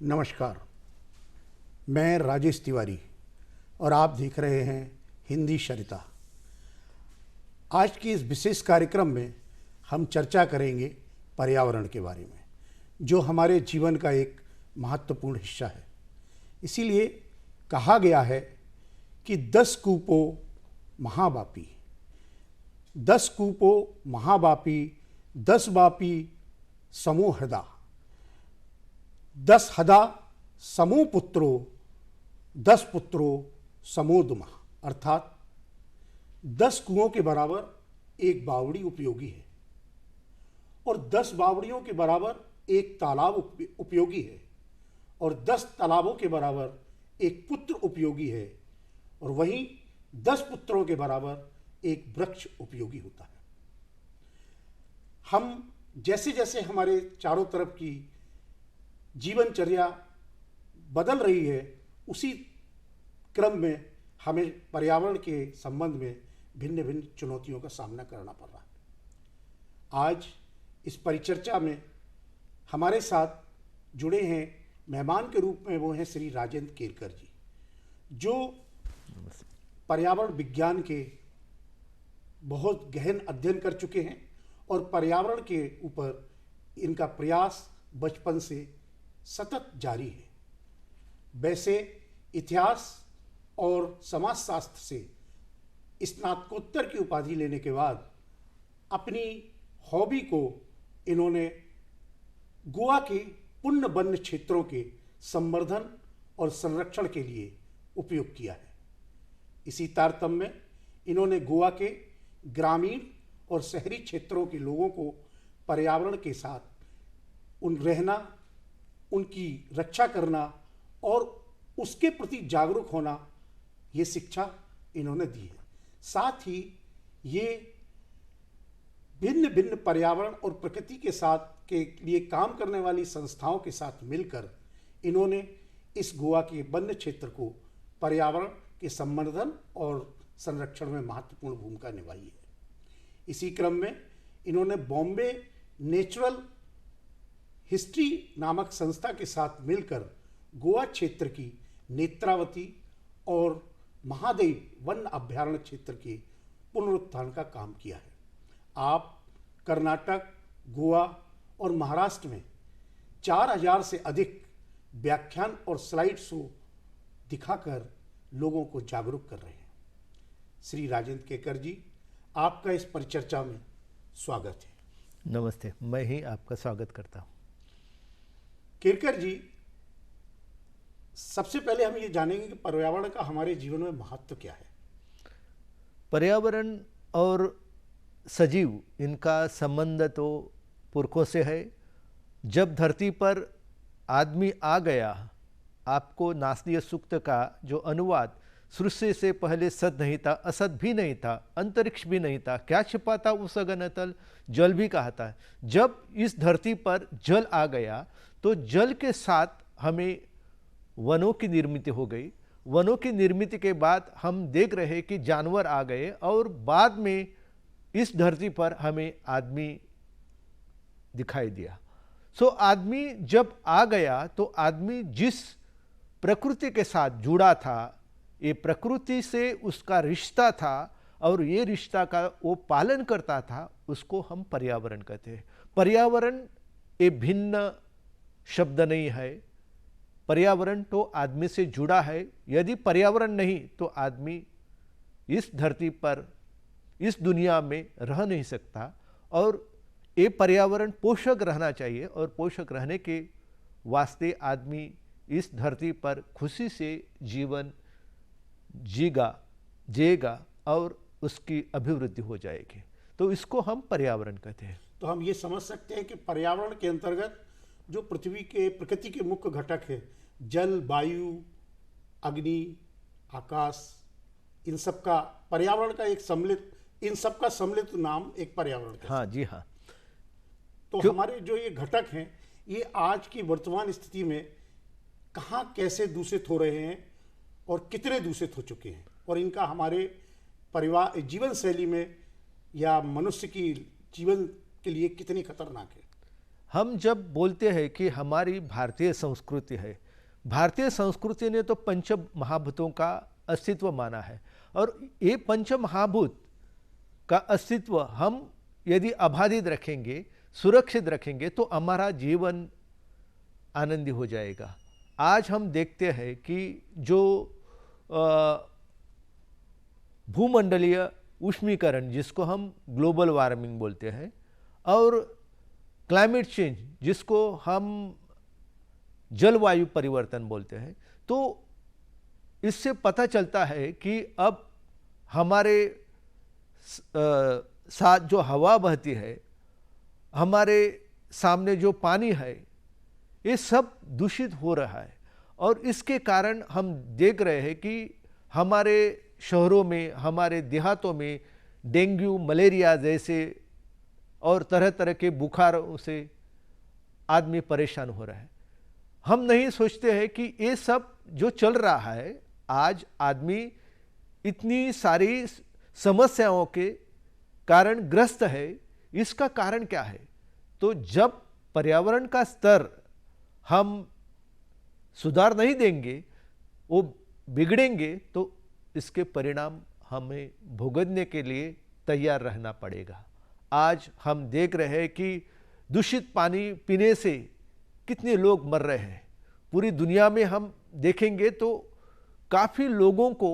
नमस्कार, मैं राजेश तिवारी और आप देख रहे हैं हिंदी सरिता। आज के इस विशेष कार्यक्रम में हम चर्चा करेंगे पर्यावरण के बारे में, जो हमारे जीवन का एक महत्वपूर्ण हिस्सा है। इसीलिए कहा गया है कि 10 कूपो महाबापी, 10 कूपो महाबापी, 10 बापी समूह हृदा, 10 हदा समूह पुत्रो, 10 पुत्रो समोदमा। अर्थात 10 कुओं के बराबर एक बावड़ी उपयोगी है और 10 बावड़ियों के बराबर एक तालाब उपयोगी है और 10 तालाबों के बराबर एक पुत्र उपयोगी है और वहीं 10 पुत्रों के बराबर एक वृक्ष उपयोगी होता है। हम जैसे जैसे हमारे चारों तरफ की जीवनचर्या बदल रही है, उसी क्रम में हमें पर्यावरण के संबंध में भिन्न भिन्न चुनौतियों का सामना करना पड़ रहा है। आज इस परिचर्चा में हमारे साथ जुड़े हैं मेहमान के रूप में, वो हैं श्री राजेंद्र केरकर जी, जो पर्यावरण विज्ञान के बहुत गहन अध्ययन कर चुके हैं और पर्यावरण के ऊपर इनका प्रयास बचपन से सतत जारी है। वैसे इतिहास और समाजशास्त्र से स्नातकोत्तर की उपाधि लेने के बाद अपनी हॉबी को इन्होंने गोवा के पुण्य वन्य क्षेत्रों के संवर्धन और संरक्षण के लिए उपयोग किया है। इसी तारतम्य में इन्होंने गोवा के ग्रामीण और शहरी क्षेत्रों के लोगों को पर्यावरण के साथ रहना, उनकी रक्षा करना और उसके प्रति जागरूक होना, ये शिक्षा इन्होंने दी है। साथ ही ये भिन्न भिन्न पर्यावरण और प्रकृति के साथ के लिए काम करने वाली संस्थाओं के साथ मिलकर इन्होंने इस गोवा के वन्य क्षेत्र को पर्यावरण के संवर्धन और संरक्षण में महत्वपूर्ण भूमिका निभाई है। इसी क्रम में इन्होंने बॉम्बे नेचुरल हिस्ट्री नामक संस्था के साथ मिलकर गोवा क्षेत्र की नेत्रावती और महादेव वन अभयारण्य क्षेत्र के पुनरुत्थान का काम किया है। आप कर्नाटक, गोवा और महाराष्ट्र में 4000 से अधिक व्याख्यान और स्लाइड शो दिखाकर लोगों को जागरूक कर रहे हैं। श्री राजेंद्र केरकर जी, आपका इस परिचर्चा में स्वागत है। नमस्ते, मैं ही आपका स्वागत करता हूँ। केरकर जी, सबसे पहले हम ये जानेंगे कि पर्यावरण का हमारे जीवन में महत्व क्या है। पर्यावरण और सजीव, इनका संबंध तो पुरखों से है। जब धरती पर आदमी आ गया, आपको नास्तिक सूक्त का जो अनुवाद, सृष्टि से पहले सत नहीं था, असत भी नहीं था, अंतरिक्ष भी नहीं था, क्या छिपा था उस अगन तल, जल भी कहा था। जब इस धरती पर जल आ गया तो जल के साथ हमें वनों की निर्मित हो गई। वनों की निर्मित के बाद हम देख रहे कि जानवर आ गए और बाद में इस धरती पर हमें आदमी दिखाई दिया। सो आदमी जब आ गया तो आदमी जिस प्रकृति के साथ जुड़ा था, ये प्रकृति से उसका रिश्ता था और ये रिश्ता का वो पालन करता था, उसको हम पर्यावरण कहते हैं। पर्यावरण ये भिन्न शब्द नहीं है। पर्यावरण तो आदमी से जुड़ा है। यदि पर्यावरण नहीं तो आदमी इस धरती पर, इस दुनिया में रह नहीं सकता। और ये पर्यावरण पोषक रहना चाहिए और पोषक रहने के वास्ते आदमी इस धरती पर खुशी से जीवन जिएगा और उसकी अभिवृद्धि हो जाएगी। तो इसको हम पर्यावरण कहते हैं। तो हम ये समझ सकते हैं कि पर्यावरण के अंतर्गत जो पृथ्वी के प्रकृति के मुख्य घटक है, जल, वायु, अग्नि, आकाश, इन सब का पर्यावरण का एक सम्मिलित, इन सब का सम्मिलित नाम एक पर्यावरण है। हाँ जी, हाँ। तो हमारे जो ये घटक हैं, ये आज की वर्तमान स्थिति में कहाँ कैसे दूषित हो रहे हैं और कितने दूषित हो चुके हैं, और इनका हमारे परिवार जीवन शैली में या मनुष्य की जीवन के लिए कितनी खतरनाक है। हम जब बोलते हैं कि हमारी भारतीय संस्कृति है, भारतीय संस्कृति ने तो पंच महाभूतों का अस्तित्व माना है, और ये पंच महाभूत का अस्तित्व हम यदि अबाधित रखेंगे, सुरक्षित रखेंगे, तो हमारा जीवन आनंदी हो जाएगा। आज हम देखते हैं कि जो भूमंडलीय उष्मीकरण, जिसको हम ग्लोबल वार्मिंग बोलते हैं, और क्लाइमेट चेंज, जिसको हम जलवायु परिवर्तन बोलते हैं, तो इससे पता चलता है कि अब हमारे साथ जो हवा बहती है, हमारे सामने जो पानी है, ये सब दूषित हो रहा है। और इसके कारण हम देख रहे हैं कि हमारे शहरों में, हमारे देहातों में डेंगू, मलेरिया जैसे और तरह तरह के बुखारों से आदमी परेशान हो रहा है। हम नहीं सोचते हैं कि ये सब जो चल रहा है, आज आदमी इतनी सारी समस्याओं के कारण ग्रस्त है। इसका कारण क्या है? तो जब पर्यावरण का स्तर हम सुधार नहीं देंगे, वो बिगड़ेंगे, तो इसके परिणाम हमें भुगतने के लिए तैयार रहना पड़ेगा। आज हम देख रहे हैं कि दूषित पानी पीने से कितने लोग मर रहे हैं। पूरी दुनिया में हम देखेंगे तो काफ़ी लोगों को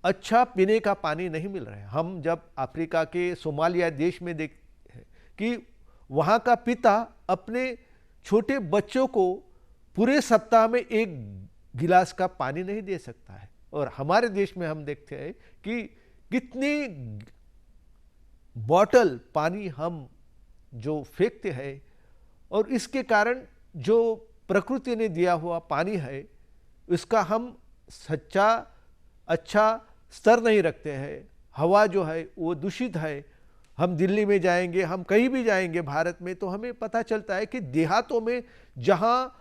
अच्छा पीने का पानी नहीं मिल रहा है। हम जब अफ्रीका के सोमालिया देश में देखते हैं कि वहाँ का पिता अपने छोटे बच्चों को पूरे सप्ताह में एक गिलास का पानी नहीं दे सकता है, और हमारे देश में हम देखते हैं कि कितनी बॉटल पानी हम जो फेंकते हैं, और इसके कारण जो प्रकृति ने दिया हुआ पानी है, उसका हम सच्चा अच्छा स्तर नहीं रखते हैं। हवा जो है वो दूषित है। हम दिल्ली में जाएंगे, हम कहीं भी जाएंगे भारत में, तो हमें पता चलता है कि देहातों में जहाँ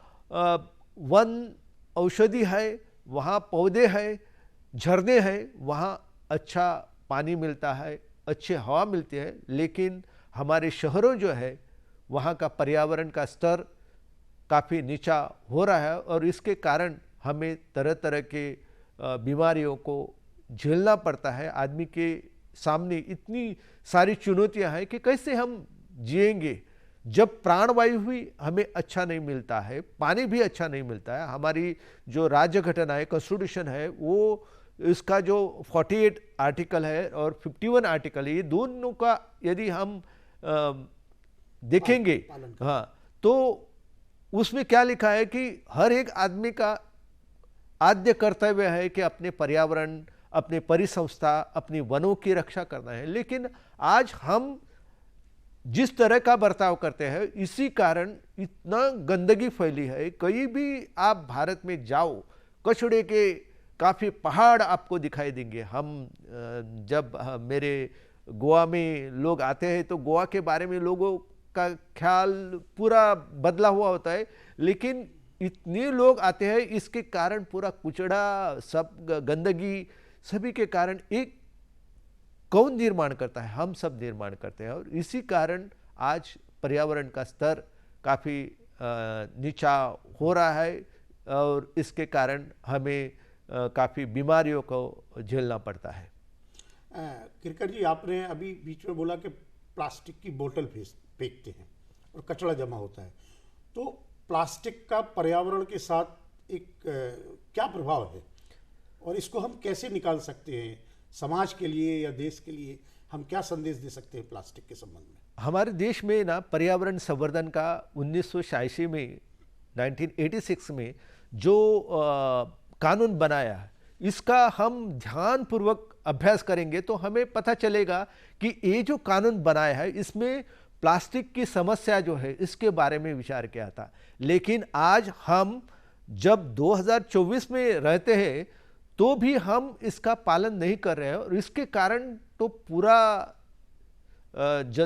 वन औषधि है, वहाँ पौधे हैं, झरने हैं, वहाँ अच्छा पानी मिलता है, अच्छी हवा मिलती है। लेकिन हमारे शहरों जो है, वहाँ का पर्यावरण का स्तर काफ़ी नीचा हो रहा है, और इसके कारण हमें तरह तरह के बीमारियों को झेलना पड़ता है। आदमी के सामने इतनी सारी चुनौतियां हैं कि कैसे हम जिएंगे जब प्राणवायु भी हमें अच्छा नहीं मिलता है, पानी भी अच्छा नहीं मिलता है। हमारी जो राज्य घटना है, कॉन्स्टिट्यूशन है, वो इसका जो 48 आर्टिकल है और 51 आर्टिकल है, ये दोनों का यदि हम देखेंगे, हाँ, तो उसमें क्या लिखा है कि हर एक आदमी का आद्य कर्तव्य है कि अपने पर्यावरण, अपने परिसंस्था, अपनी वनों की रक्षा करना है। लेकिन आज हम जिस तरह का बर्ताव करते हैं, इसी कारण इतना गंदगी फैली है। कहीं भी आप भारत में जाओ, कचड़े के काफ़ी पहाड़ आपको दिखाई देंगे। हम जब मेरे गोवा में लोग आते हैं तो गोवा के बारे में लोगों का ख्याल पूरा बदला हुआ होता है, लेकिन इतने लोग आते हैं, इसके कारण पूरा कुचड़ा, सब गंदगी, सभी के कारण एक कौन निर्माण करता है? हम सब निर्माण करते हैं। और इसी कारण आज पर्यावरण का स्तर काफ़ी नीचा हो रहा है, और इसके कारण हमें काफ़ी बीमारियों को झेलना पड़ता है। किरकर जी, आपने अभी बीच में बोला कि प्लास्टिक की बोतल फेंकते हैं और कचरा जमा होता है, तो प्लास्टिक का पर्यावरण के साथ एक क्या प्रभाव है, और इसको हम कैसे निकाल सकते हैं? समाज के लिए या देश के लिए हम क्या संदेश दे सकते हैं प्लास्टिक के संबंध में? हमारे देश में ना पर्यावरण संवर्धन का 1986 में 1986 में जो कानून बनाया, इसका हम ध्यानपूर्वक अभ्यास करेंगे तो हमें पता चलेगा कि ये जो कानून बनाया है, इसमें प्लास्टिक की समस्या जो है इसके बारे में विचार किया था। लेकिन आज हम जब 2024 में रहते हैं तो भी हम इसका पालन नहीं कर रहे हैं, और इसके कारण तो पूरा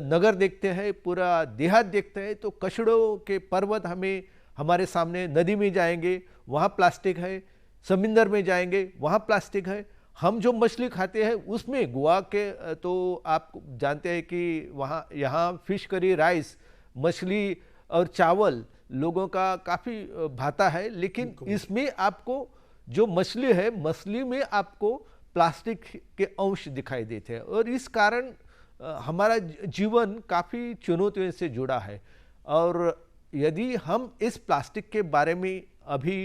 नगर देखते हैं, पूरा देहात देखते हैं, तो कचड़ों के पर्वत हमें हमारे सामने, नदी में जाएंगे वहाँ प्लास्टिक है, समुंदर में जाएंगे वहाँ प्लास्टिक है। हम जो मछली खाते हैं उसमें गोवा के तो आप जानते हैं कि वहाँ यहाँ फिश करी राइस, मछली और चावल लोगों का काफ़ी भाता है, लेकिन इसमें आपको जो मछली है, मछली में आपको प्लास्टिक के अंश दिखाई देते हैं और इस कारण हमारा जीवन काफ़ी चुनौतियों से जुड़ा है। और यदि हम इस प्लास्टिक के बारे में अभी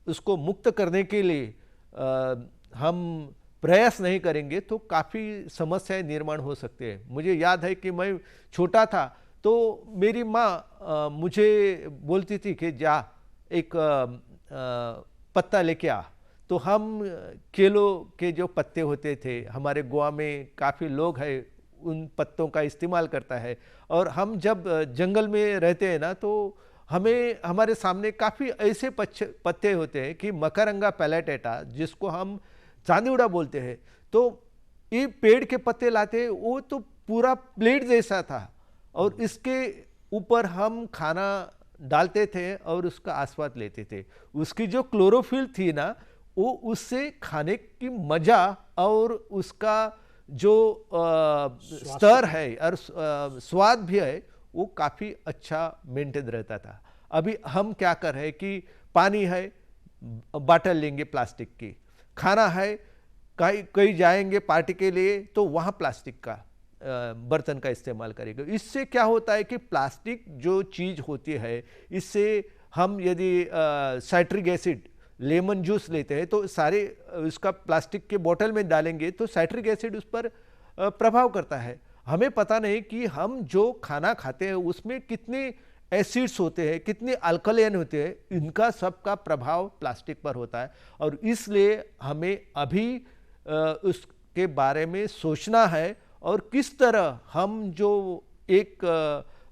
उसको मुक्त करने के लिए हम प्रयास नहीं करेंगे तो काफ़ी समस्याएं निर्माण हो सकते हैं। मुझे याद है कि मैं छोटा था तो मेरी माँ मुझे बोलती थी कि जा एक पत्ता लेके आ, तो हम केलों के जो पत्ते होते थे, हमारे गोवा में काफ़ी लोग हैं उन पत्तों का इस्तेमाल करता है, और हम जब जंगल में रहते हैं ना तो हमें हमारे सामने काफ़ी ऐसे पत्ते होते हैं कि मकरंगा पैलेटेटा, जिसको हम चांदीउड़ा बोलते हैं, तो ये पेड़ के पत्ते लाते हैं, वो तो पूरा प्लेट जैसा था और इसके ऊपर हम खाना डालते थे और उसका आस्वाद लेते थे। उसकी जो क्लोरोफिल थी ना, वो उससे खाने की मजा और उसका जो स्तर है और स्वाद भी है वो काफ़ी अच्छा मेंटेन रहता था। अभी हम क्या कर रहे हैं कि पानी है, बाटल लेंगे प्लास्टिक की, खाना है, कहीं जाएंगे पार्टी के लिए तो वहाँ प्लास्टिक का बर्तन का इस्तेमाल करेंगे। इससे क्या होता है कि प्लास्टिक जो चीज़ होती है, इससे हम यदि साइट्रिक एसिड लेमन जूस लेते हैं तो सारे उसका प्लास्टिक के बोतल में डालेंगे तो साइट्रिक एसिड उस पर प्रभाव करता है। हमें पता नहीं कि हम जो खाना खाते हैं उसमें कितने एसिड्स होते हैं, कितने अल्कलाइन होते हैं, इनका सबका प्रभाव प्लास्टिक पर होता है। और इसलिए हमें अभी उसके बारे में सोचना है और किस तरह हम जो एक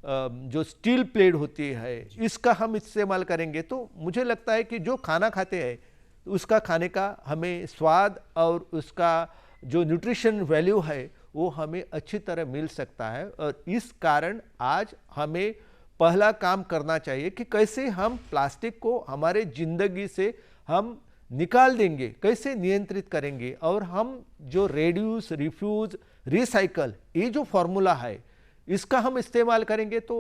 जो स्टील प्लेट होती है इसका हम इस्तेमाल करेंगे तो मुझे लगता है कि जो खाना खाते हैं उसका खाने का हमें स्वाद और उसका जो न्यूट्रिशन वैल्यू है वो हमें अच्छी तरह मिल सकता है। और इस कारण आज हमें पहला काम करना चाहिए कि कैसे हम प्लास्टिक को हमारे जिंदगी से हम निकाल देंगे, कैसे नियंत्रित करेंगे, और हम जो रेड्यूस, रिफ्यूज, रिसाइकल, ये जो फॉर्मूला है इसका हम इस्तेमाल करेंगे तो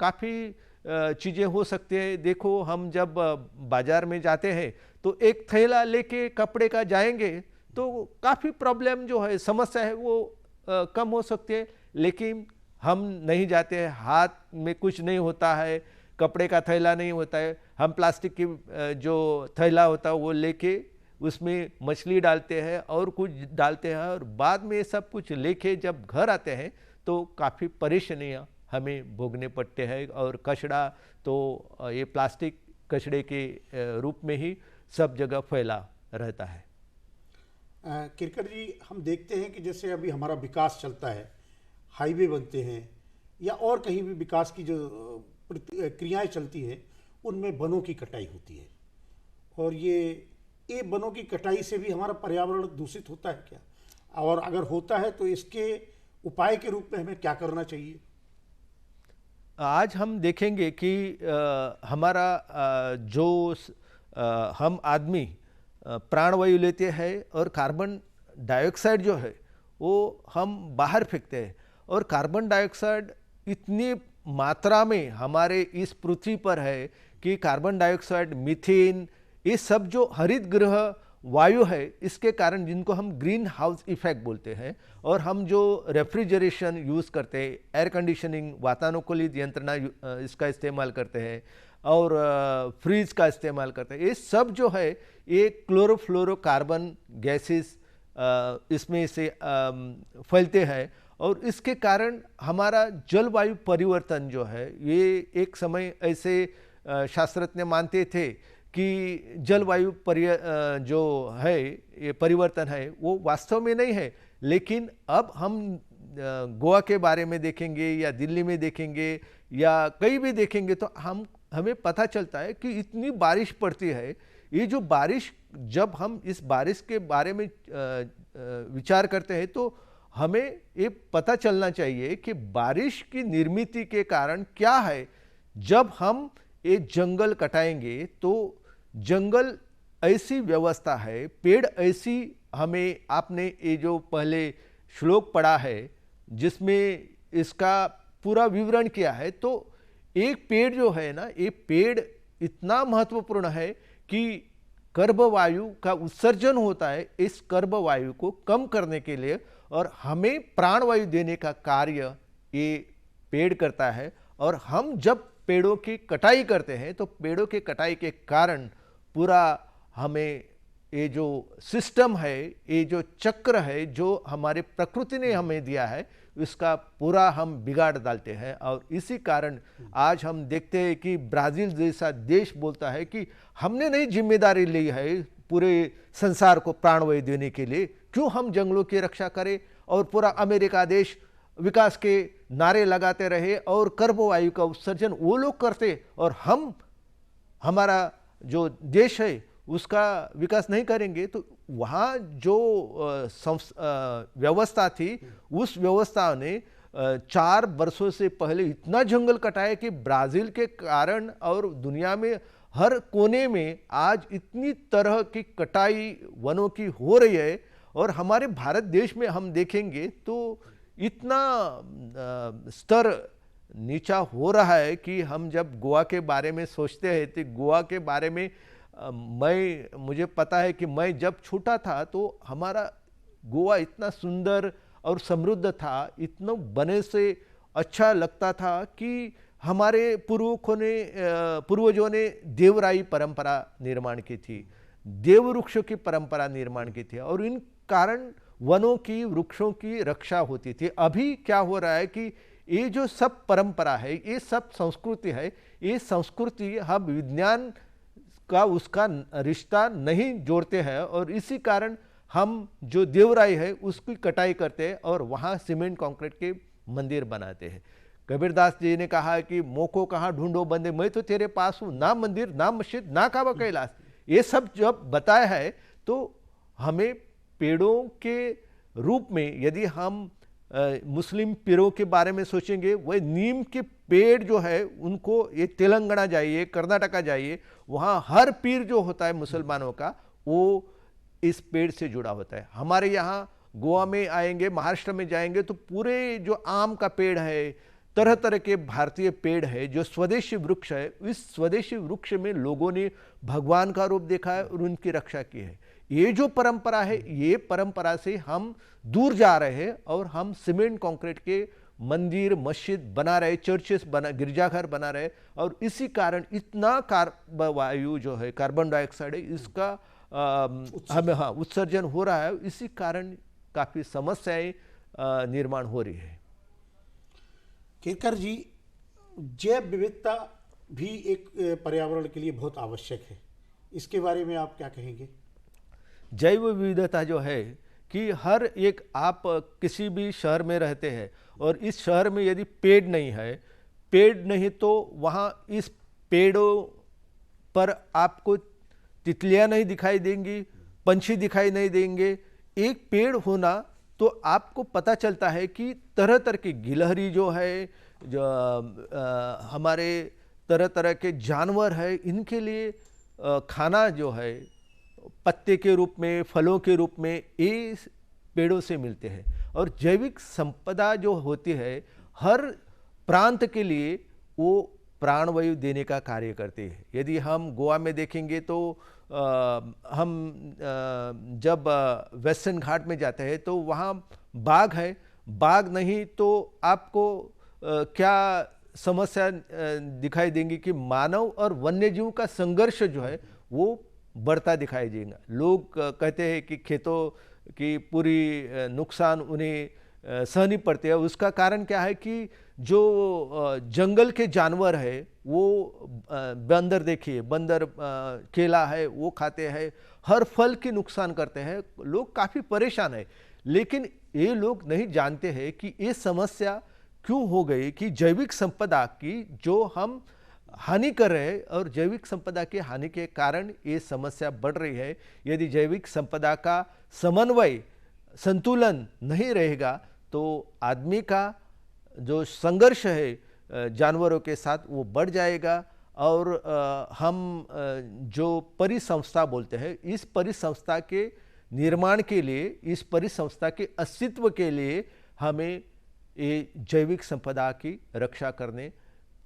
काफ़ी चीज़ें हो सकती हैं। देखो, हम जब बाज़ार में जाते हैं तो एक थैला लेके कपड़े का जाएंगे तो काफ़ी प्रॉब्लम जो है, समस्या है, वो कम हो सकती है। लेकिन हम नहीं जाते हैं, हाथ में कुछ नहीं होता है, कपड़े का थैला नहीं होता है, हम प्लास्टिक की जो थैला होता है वो लेके उसमें मछली डालते हैं और कुछ डालते हैं और बाद में सब कुछ लेके जब घर आते हैं तो काफ़ी परेशानियाँ हमें भोगने पड़ते हैं। और कचरा तो ये प्लास्टिक कचरे के रूप में ही सब जगह फैला रहता है। किरकर जी, हम देखते हैं कि जैसे अभी हमारा विकास चलता है, हाईवे बनते हैं या और कहीं भी विकास की जो क्रियाएं चलती हैं उनमें वनों की कटाई होती है, और ये वनों की कटाई से भी हमारा पर्यावरण दूषित होता है क्या, और अगर होता है तो इसके उपाय के रूप में हमें क्या करना चाहिए? आज हम देखेंगे कि हमारा जो हम आदमी प्राणवायु लेते हैं और कार्बन डाइऑक्साइड जो है वो हम बाहर फेंकते हैं, और कार्बन डाइऑक्साइड इतनी मात्रा में हमारे इस पृथ्वी पर है कि कार्बन डाइऑक्साइड, मीथेन, ये सब जो हरित गृह वायु है इसके कारण, जिनको हम ग्रीन हाउस इफेक्ट बोलते हैं, और हम जो रेफ्रिजरेशन यूज़ करते हैं, एयर कंडीशनिंग, वातानुकूलित यंत्रणा इसका इस्तेमाल करते हैं और फ्रीज का इस्तेमाल करते हैं, ये सब जो है ये क्लोरोफ्लोरोकार्बन गैसेस इसमें से फैलते हैं। और इसके कारण हमारा जलवायु परिवर्तन जो है, ये एक समय ऐसे शास्त्रज्ञ मानते थे कि जलवायु जो है ये परिवर्तन है वो वास्तव में नहीं है, लेकिन अब हम गोवा के बारे में देखेंगे या दिल्ली में देखेंगे या कहीं भी देखेंगे तो हमें पता चलता है कि इतनी बारिश पड़ती है। ये जो बारिश, जब हम इस बारिश के बारे में विचार करते हैं तो हमें ये पता चलना चाहिए कि बारिश की निर्मित के कारण क्या है। जब हम ये जंगल कटाएंगे तो जंगल ऐसी व्यवस्था है, पेड़ ऐसी, हमें आपने ये जो पहले श्लोक पढ़ा है जिसमें इसका पूरा विवरण किया है, तो एक पेड़ जो है ना, ये पेड़ इतना महत्वपूर्ण है कि कर्बवायु का उत्सर्जन होता है, इस कर्बवायु को कम करने के लिए और हमें प्राणवायु देने का कार्य ये पेड़ करता है। और हम जब पेड़ों की कटाई करते हैं तो पेड़ों की कटाई के कारण पूरा हमें ये जो सिस्टम है, ये जो चक्र है जो हमारे प्रकृति ने हमें दिया है, इसका पूरा हम बिगाड़ डालते हैं। और इसी कारण आज हम देखते हैं कि ब्राज़ील जैसा देश बोलता है कि हमने नहीं जिम्मेदारी ली है पूरे संसार को प्राणवायु देने के लिए, क्यों हम जंगलों की रक्षा करें। और पूरा अमेरिका देश विकास के नारे लगाते रहे और कर्बवायु का उत्सर्जन वो लोग करते और हम हमारा जो देश है उसका विकास नहीं करेंगे। तो वहाँ जो व्यवस्था थी, उस व्यवस्था ने 4 वर्षों से पहले इतना जंगल कटाया कि ब्राज़ील के कारण और दुनिया में हर कोने में आज इतनी तरह की कटाई वनों की हो रही है। और हमारे भारत देश में हम देखेंगे तो इतना स्तर नीचा हो रहा है कि हम जब गोवा के बारे में सोचते हैं तो गोवा के बारे में मुझे पता है कि मैं जब छोटा था तो हमारा गोवा इतना सुंदर और समृद्ध था, इतना बने से अच्छा लगता था कि हमारे पूर्वजों ने देवराई परंपरा निर्माण की थी, देववृक्षों की परंपरा निर्माण की थी और इन कारण वनों की, वृक्षों की रक्षा होती थी। अभी क्या हो रहा है कि ये जो सब परंपरा है, ये सब संस्कृति है, ये संस्कृति हम विज्ञान का उसका रिश्ता नहीं जोड़ते हैं और इसी कारण हम जो देवराई है उसकी कटाई करते हैं और वहाँ सीमेंट कंक्रीट के मंदिर बनाते हैं। कबीरदास जी ने कहा कि मोको कहाँ ढूंढो बंदे, मैं तो तेरे पास हूँ, ना मंदिर ना मस्जिद ना काबा कैलाश। ये सब जब बताया है तो हमें पेड़ों के रूप में, यदि हम मुस्लिम पीरों के बारे में सोचेंगे, वह नीम के पेड़ जो है उनको, ये तेलंगाना जाइए, कर्नाटका जाइए, वहाँ हर पीर जो होता है मुसलमानों का वो इस पेड़ से जुड़ा होता है। हमारे यहाँ गोवा में आएंगे, महाराष्ट्र में जाएंगे तो पूरे जो आम का पेड़ है, तरह तरह के भारतीय पेड़ है, जो स्वदेशी वृक्ष है, इस स्वदेशी वृक्ष में लोगों ने भगवान का रूप देखा है और उनकी रक्षा की है। ये जो परंपरा है, ये परंपरा से हम दूर जा रहे हैं और हम सीमेंट कंक्रीट के मंदिर, मस्जिद बना रहे, चर्चेस बना, गिरजाघर बना रहे और इसी कारण इतना वायु जो है, कार्बन डाइऑक्साइड है, इसका हमें उत्सर्जन हो रहा है। इसी कारण काफ़ी समस्याएं निर्माण हो रही है। केरकर जी, जैव विविधता भी एक पर्यावरण के लिए बहुत आवश्यक है, इसके बारे में आप क्या कहेंगे? जैव विविधता जो है कि हर एक, आप किसी भी शहर में रहते हैं और इस शहर में यदि पेड़ नहीं तो वहाँ इस पेड़ों पर आपको तितलियाँ नहीं दिखाई देंगी, पंछी दिखाई नहीं देंगे। एक पेड़ होना तो आपको पता चलता है कि तरह तरह की गिलहरी जो है, जो हमारे तरह तरह के जानवर है, इनके लिए खाना जो है पत्ते के रूप में, फलों के रूप में ये पेड़ों से मिलते हैं। और जैविक संपदा जो होती है हर प्रांत के लिए वो प्राणवायु देने का कार्य करती है। यदि हम गोवा में देखेंगे तो हम जब वेस्टर्न घाट में जाते हैं तो वहाँ बाघ है, बाघ नहीं तो आपको क्या समस्या दिखाई देंगी कि मानव और वन्यजीव का संघर्ष जो है वो बढ़ता दिखाई देगा। लोग कहते हैं कि खेतों की पूरी नुकसान उन्हें सहनी पड़ती है। उसका कारण क्या है कि जो जंगल के जानवर है वो बंदर, देखिए बंदर केला है वो खाते हैं, हर फल की नुकसान करते हैं। लोग काफ़ी परेशान है, लेकिन ये लोग नहीं जानते हैं कि ये समस्या क्यों हो गई कि जैविक संपदा की जो हम हानि कर रहे हैं और जैविक संपदा की हानि के कारण ये समस्या बढ़ रही है। यदि जैविक संपदा का समन्वय, संतुलन नहीं रहेगा तो आदमी का जो संघर्ष है जानवरों के साथ वो बढ़ जाएगा। और हम जो परिसंस्था बोलते हैं, इस परिसंस्था के निर्माण के लिए, इस परिसंस्था के अस्तित्व के लिए हमें ये जैविक संपदा की रक्षा करने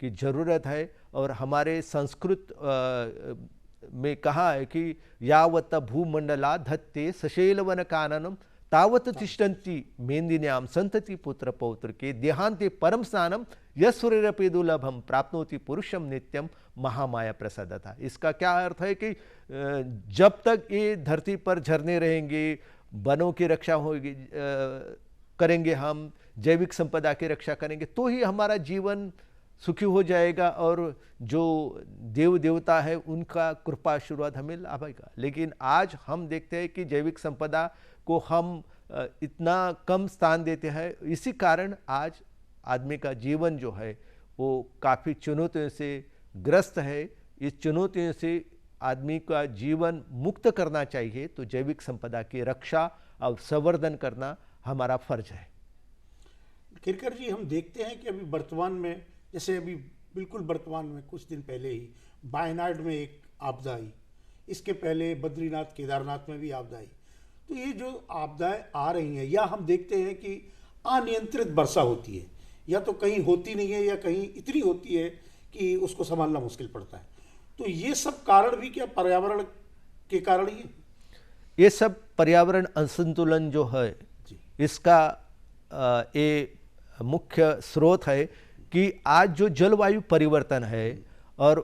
की ज़रूरत है। और हमारे संस्कृत में कहा है कि यावत भूमंडला धत्ते सशैलवन काननम तावत तिष्ठन्ति मेंदिन्याम संतति पुत्र पौत्र के देहांते परम स्नानम यस्वरपि दुर्लभम प्राप्नोति पुरुषम नित्यम महामाया प्रसादता। इसका क्या अर्थ है कि जब तक ये धरती पर झरने रहेंगे, वनों की रक्षा होगी, करेंगे हम, जैविक संपदा की रक्षा करेंगे, तो ही हमारा जीवन सुखी हो जाएगा और जो देव देवता है उनका कृपा आशीर्वाद हमें लाभेगा। लेकिन आज हम देखते हैं कि जैविक संपदा को हम इतना कम स्थान देते हैं, इसी कारण आज आदमी का जीवन जो है वो काफ़ी चुनौतियों से ग्रस्त है। इस चुनौतियों से आदमी का जीवन मुक्त करना चाहिए, तो जैविक संपदा की रक्षा और संवर्धन करना हमारा फर्ज है। किरकर जी, हम देखते हैं कि अभी वर्तमान में, जैसे अभी बिल्कुल वर्तमान में कुछ दिन पहले ही वायनाड में एक आपदा आई, इसके पहले बद्रीनाथ केदारनाथ में भी आपदा आई। तो ये जो आपदाएं आ रही हैं, या हम देखते हैं कि अनियंत्रित वर्षा होती है, या तो कहीं होती नहीं है या कहीं इतनी होती है कि उसको संभालना मुश्किल पड़ता है। तो ये सब कारण भी क्या पर्यावरण के कारण ही है? ये सब पर्यावरण असंतुलन जो है इसका ये मुख्य स्रोत है कि आज जो जलवायु परिवर्तन है और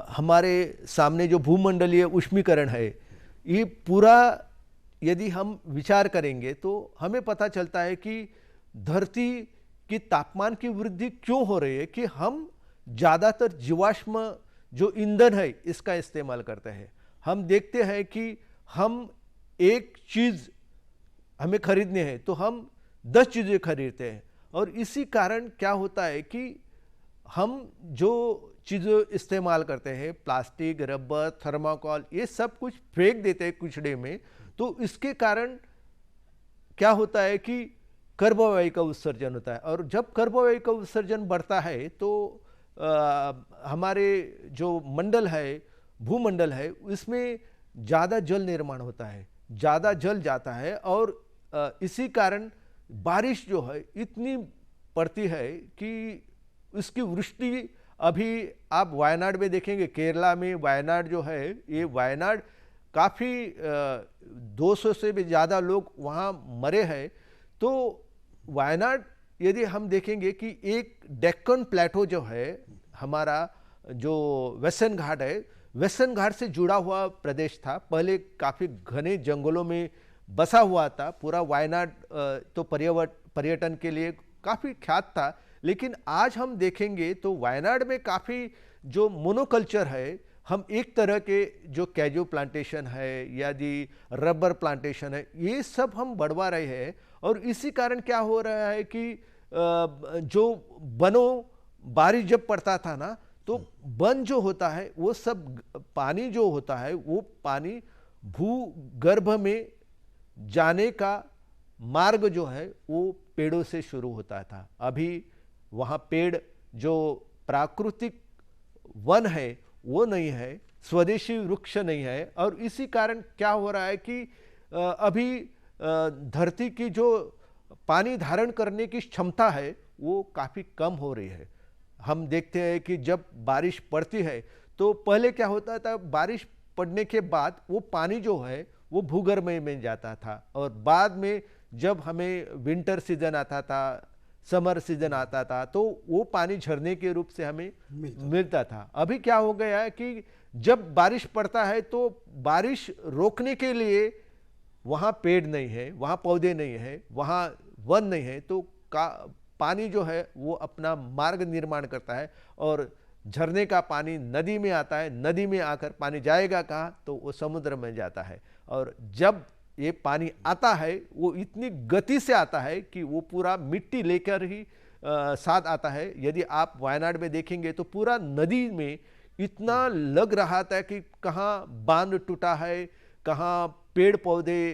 हमारे सामने जो भूमंडलीय उष्मीकरण है, ये पूरा यदि हम विचार करेंगे तो हमें पता चलता है कि धरती की तापमान की वृद्धि क्यों हो रही है कि हम ज़्यादातर जीवाश्म जो ईंधन है इसका इस्तेमाल करते हैं। हम देखते हैं कि हम एक चीज़ हमें खरीदने हैं तो हम 10 चीज़ें खरीदते हैं, और इसी कारण क्या होता है कि हम जो चीज़ें इस्तेमाल करते हैं, प्लास्टिक, रबर, थर्माकोल, ये सब कुछ फेंक देते हैं कूड़े में। तो इसके कारण क्या होता है कि कार्बोवायु का उत्सर्जन होता है, और जब कार्बोवायु का उत्सर्जन बढ़ता है तो हमारे जो मंडल है, भूमंडल है, उसमें ज़्यादा जल निर्माण होता है, ज़्यादा जल जाता है, और इसी कारण बारिश जो है इतनी पड़ती है कि उसकी वृष्टि, अभी आप वायनाड में देखेंगे, केरला में वायनाड जो है, ये वायनाड काफ़ी 200 से भी ज़्यादा लोग वहाँ मरे हैं। तो वायनाड यदि हम देखेंगे कि एक डेक्कन प्लेटो जो है, हमारा जो वेस्टर्न घाट है, वेस्टर्न घाट से जुड़ा हुआ प्रदेश था, पहले काफ़ी घने जंगलों में बसा हुआ था। पूरा वायनाड तो पर्यटन के लिए काफ़ी ख्यात था, लेकिन आज हम देखेंगे तो वायनाड में काफ़ी जो मोनोकल्चर है, हम एक तरह के जो कैजू प्लांटेशन है यदि रबर प्लांटेशन है, ये सब हम बढ़वा रहे हैं। और इसी कारण क्या हो रहा है कि जो वनों, बारिश जब पड़ता था ना, तो वन जो होता है वो सब पानी जो होता है वो पानी भूगर्भ में जाने का मार्ग जो है वो पेड़ों से शुरू होता था। अभी वहाँ पेड़ जो प्राकृतिक वन है वो नहीं है, स्वदेशी वृक्ष नहीं है, और इसी कारण क्या हो रहा है कि अभी धरती की जो पानी धारण करने की क्षमता है वो काफ़ी कम हो रही है। हम देखते हैं कि जब बारिश पड़ती है तो पहले क्या होता था, बारिश पड़ने के बाद वो पानी जो है वो भूगर्भ में जाता था, और बाद में जब हमें विंटर सीजन आता था, समर सीजन आता था, तो वो पानी झरने के रूप से हमें मिलता था। अभी क्या हो गया है कि जब बारिश पड़ता है तो बारिश रोकने के लिए वहाँ पेड़ नहीं है, वहाँ पौधे नहीं है, वहाँ वन नहीं है, तो पानी जो है वो अपना मार्ग निर्माण करता है और झरने का पानी नदी में आता है। नदी में आकर पानी जाएगा कहाँ, तो वो समुद्र में जाता है, और जब ये पानी आता है वो इतनी गति से आता है कि वो पूरा मिट्टी लेकर ही साथ आता है। यदि आप वायनाड में देखेंगे तो पूरा नदी में इतना लग रहा था कि कहाँ बांध टूटा है, कहाँ पेड़ पौधे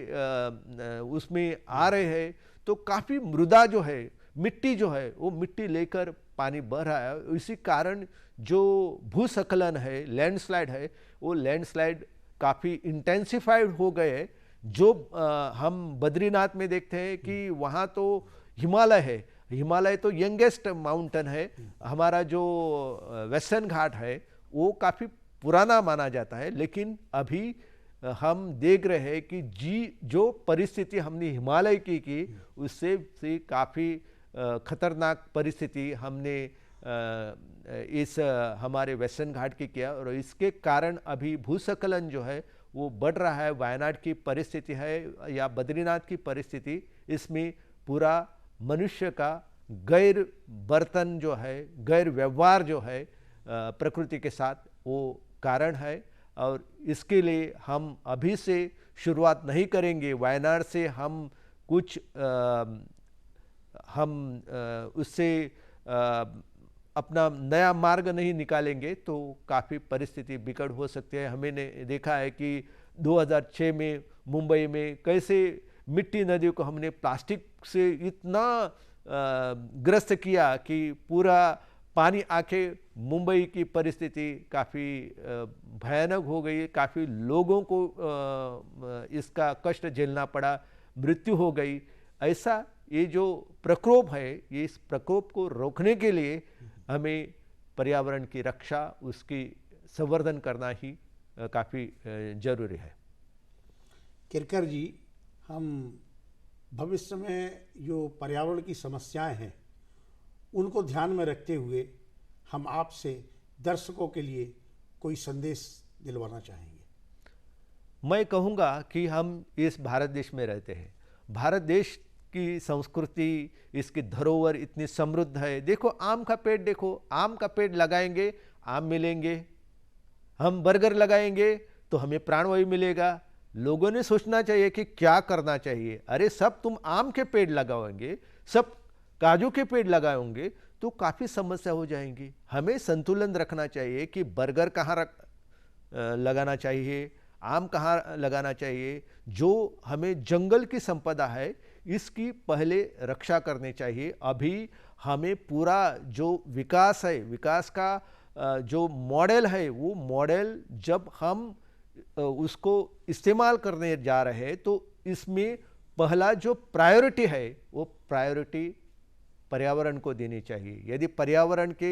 उसमें आ रहे हैं, तो काफ़ी मृदा जो है, मिट्टी जो है वो मिट्टी लेकर पानी बह रहा है। इसी कारण जो भूस्खलन है, लैंडस्लाइड है, वो लैंडस्लाइड काफ़ी इंटेंसिफाइड हो गए हैं। जो हम बद्रीनाथ में देखते हैं कि वहाँ तो हिमालय है, हिमालय तो यंगेस्ट माउंटेन है। हमारा जो वेस्टर्न घाट है वो काफ़ी पुराना माना जाता है, लेकिन अभी हम देख रहे हैं कि जो परिस्थिति हमने हिमालय की उससे से काफ़ी खतरनाक परिस्थिति हमने इस हमारे वेस्टर्न घाट की किया, और इसके कारण अभी भूस्खलन जो है वो बढ़ रहा है। वायनाड की परिस्थिति है या बद्रीनाथ की परिस्थिति, इसमें पूरा मनुष्य का गैर बर्तन जो है, गैर व्यवहार जो है प्रकृति के साथ, वो कारण है। और इसके लिए हम अभी से शुरुआत नहीं करेंगे, वायनाड से हम कुछ उससे अपना नया मार्ग नहीं निकालेंगे तो काफ़ी परिस्थिति बिगड़ हो सकती है। हमने देखा है कि 2006 में मुंबई में कैसे मिट्टी नदी को हमने प्लास्टिक से इतना ग्रस्त किया कि पूरा पानी आके मुंबई की परिस्थिति काफ़ी भयानक हो गई। काफ़ी लोगों को इसका कष्ट झेलना पड़ा, मृत्यु हो गई। ऐसा ये जो प्रकोप है, ये इस प्रकोप को रोकने के लिए हमें पर्यावरण की रक्षा, उसकी संवर्धन करना ही काफ़ी जरूरी है। केरकर जी, हम भविष्य में जो पर्यावरण की समस्याएं हैं उनको ध्यान में रखते हुए हम आपसे दर्शकों के लिए कोई संदेश दिलवाना चाहेंगे। मैं कहूँगा कि हम इस भारत देश में रहते हैं। भारत देश की संस्कृति, इसकी धरोहर इतनी समृद्ध है। देखो आम का पेड़, देखो आम का पेड़ लगाएंगे आम मिलेंगे, हम बर्गर लगाएंगे तो हमें प्राणवायु मिलेगा। लोगों ने सोचना चाहिए कि क्या करना चाहिए। अरे सब तुम आम के पेड़ लगाओगे, सब काजू के पेड़ लगाओगे तो काफ़ी समस्या हो जाएंगी। हमें संतुलन रखना चाहिए कि बर्गर कहाँ लगाना चाहिए, आम कहाँ लगाना चाहिए। जो हमें जंगल की संपदा है इसकी पहले रक्षा करनी चाहिए। अभी हमें पूरा जो विकास है, विकास का जो मॉडल है, वो मॉडल जब हम उसको इस्तेमाल करने जा रहे हैं तो इसमें पहला जो प्रायोरिटी है वो प्रायोरिटी पर्यावरण को देनी चाहिए। यदि पर्यावरण के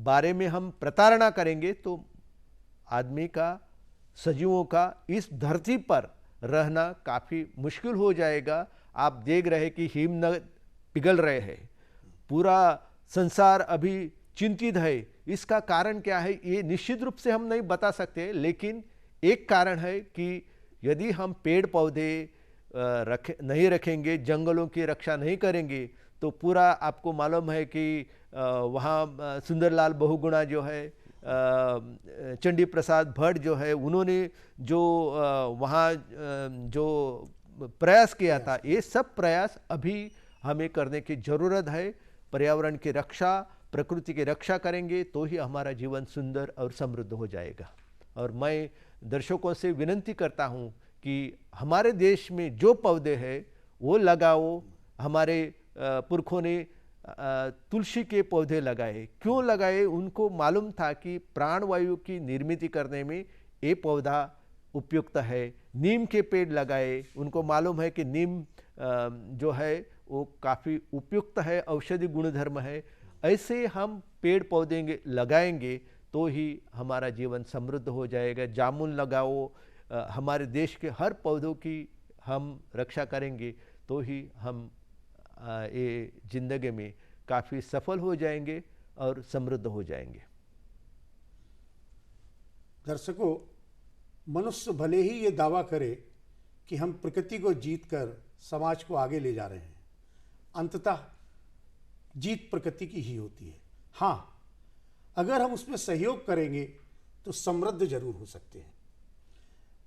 बारे में हम प्रताड़ना करेंगे तो आदमी का, सजीवों का इस धरती पर रहना काफ़ी मुश्किल हो जाएगा। आप देख रहे हैं कि हिमनद पिघल रहे हैं, पूरा संसार अभी चिंतित है। इसका कारण क्या है ये निश्चित रूप से हम नहीं बता सकते, लेकिन एक कारण है कि यदि हम पेड़ पौधे नहीं रखेंगे, जंगलों की रक्षा नहीं करेंगे तो पूरा, आपको मालूम है कि वहाँ सुंदरलाल बहुगुणा जो है, चंडी प्रसाद भट्ट जो है, उन्होंने जो वहाँ जो प्रयास किया था, ये सब प्रयास अभी हमें करने की ज़रूरत है। पर्यावरण की रक्षा, प्रकृति की रक्षा करेंगे तो ही हमारा जीवन सुंदर और समृद्ध हो जाएगा। और मैं दर्शकों से विनती करता हूँ कि हमारे देश में जो पौधे हैं वो लगाओ। हमारे पुरखों ने तुलसी के पौधे लगाए, क्यों लगाए? उनको मालूम था कि प्राणवायु की निर्मित करने में ये पौधा उपयुक्त है। नीम के पेड़ लगाए, उनको मालूम है कि नीम जो है वो काफ़ी उपयुक्त है, औषधि गुणधर्म है। ऐसे हम पेड़ पौधे लगाएंगे तो ही हमारा जीवन समृद्ध हो जाएगा। जामुन लगाओ, हमारे देश के हर पौधों की हम रक्षा करेंगे तो ही हम ये जिंदगी में काफ़ी सफल हो जाएंगे और समृद्ध हो जाएंगे। दर्शकों, मनुष्य भले ही ये दावा करे कि हम प्रकृति को जीतकर समाज को आगे ले जा रहे हैं, अंततः जीत प्रकृति की ही होती है। हाँ, अगर हम उसमें सहयोग करेंगे तो समृद्ध जरूर हो सकते हैं।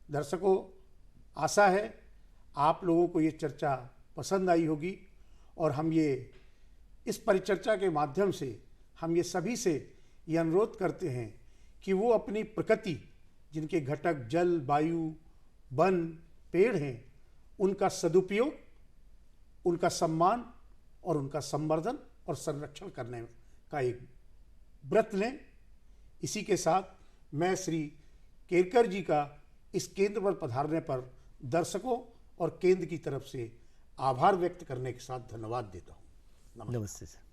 दर्शकों, आशा है आप लोगों को ये चर्चा पसंद आई होगी और हम ये इस परिचर्चा के माध्यम से हम ये सभी से ये अनुरोध करते हैं कि वो अपनी प्रकृति, जिनके घटक जल, वायु, वन, पेड़ हैं, उनका सदुपयोग, उनका सम्मान और उनका संवर्धन और संरक्षण करने का एक व्रत लें। इसी के साथ मैं श्री केरकर जी का इस केंद्र पर पधारने पर दर्शकों और केंद्र की तरफ से आभार व्यक्त करने के साथ धन्यवाद देता हूँ। नमस्कार। नमस्ते सर।